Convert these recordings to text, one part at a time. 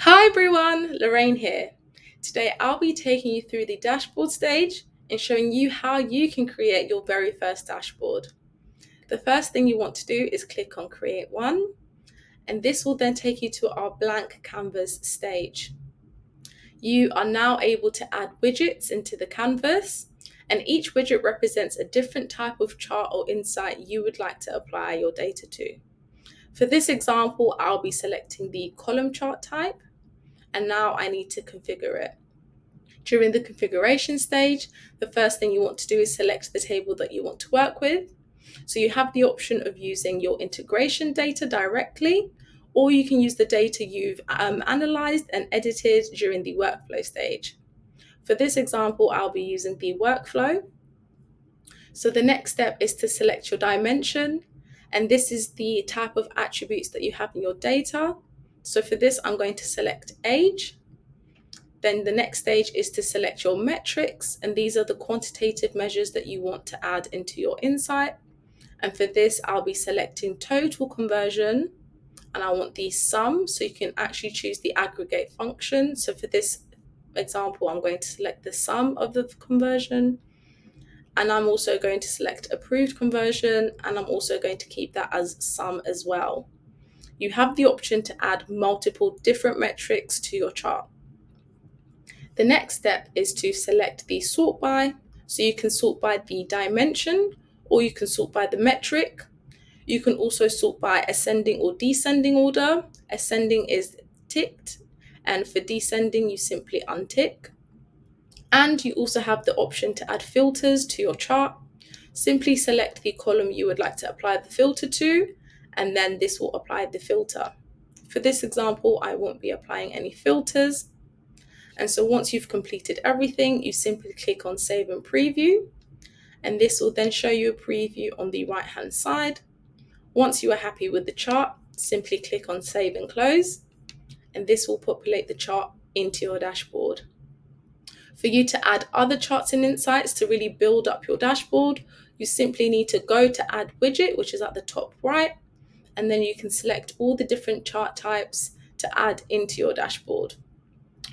Hi everyone, Lorraine here. Today I'll be taking you through the dashboard stage and showing you how you can create your very first dashboard. The first thing you want to do is click on Create One, and this will then take you to our blank canvas stage. You are now able to add widgets into the canvas, and each widget represents a different type of chart or insight you would like to apply your data to. For this example, I'll be selecting the column chart type, and now I need to configure it. During the configuration stage, the first thing you want to do is select the table that you want to work with. So you have the option of using your integration data directly, or you can use the data you've analyzed and edited during the workflow stage. For this example, I'll be using the workflow. So the next step is to select your dimension, and this is the type of attributes that you have in your data. So for this, I'm going to select age. Then the next stage is to select your metrics, and these are the quantitative measures that you want to add into your insight. And for this, I'll be selecting total conversion, and I want the sum, so you can actually choose the aggregate function. So for this example, I'm going to select the sum of the conversion, and I'm also going to select approved conversion, and I'm also going to keep that as sum as well. You have the option to add multiple different metrics to your chart. The next step is to select the sort by. So you can sort by the dimension, or you can sort by the metric. You can also sort by ascending or descending order. Ascending is ticked, and for descending, you simply untick. And you also have the option to add filters to your chart. Simply select the column you would like to apply the filter to, and then this will apply the filter. For this example, I won't be applying any filters. And so once you've completed everything, you simply click on Save and Preview, and this will then show you a preview on the right-hand side. Once you are happy with the chart, simply click on Save and Close, and this will populate the chart into your dashboard. For you to add other charts and insights to really build up your dashboard, you simply need to go to Add Widget, which is at the top right, and then you can select all the different chart types to add into your dashboard.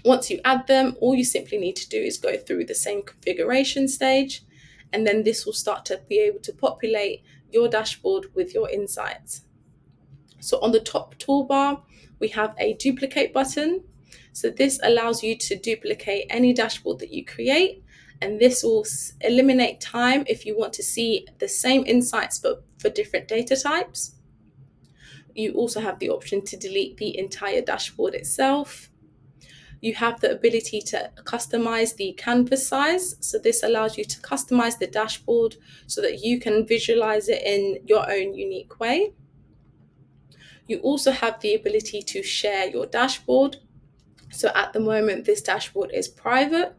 Once you add them, all you simply need to do is go through the same configuration stage, and then this will start to be able to populate your dashboard with your insights. So on the top toolbar, we have a duplicate button. So this allows you to duplicate any dashboard that you create, and this will eliminate time if you want to see the same insights but for different data types. You also have the option to delete the entire dashboard itself. You have the ability to customize the canvas size. So this allows you to customize the dashboard so that you can visualize it in your own unique way. You also have the ability to share your dashboard. So at the moment, this dashboard is private.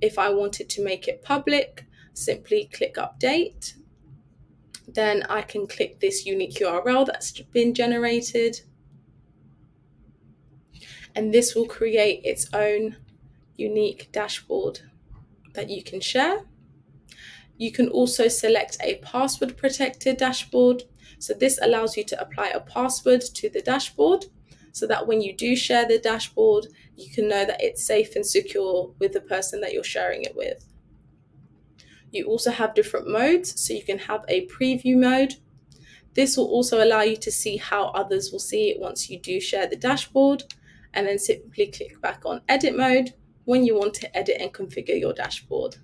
If I wanted to make it public, simply click Update. Then I can click this unique URL that's been generated, and this will create its own unique dashboard that you can share. You can also select a password protected dashboard. So this allows you to apply a password to the dashboard so that when you do share the dashboard, you can know that it's safe and secure with the person that you're sharing it with. You also have different modes. So you can have a preview mode. This will also allow you to see how others will see it once you do share the dashboard, and then simply click back on edit mode when you want to edit and configure your dashboard.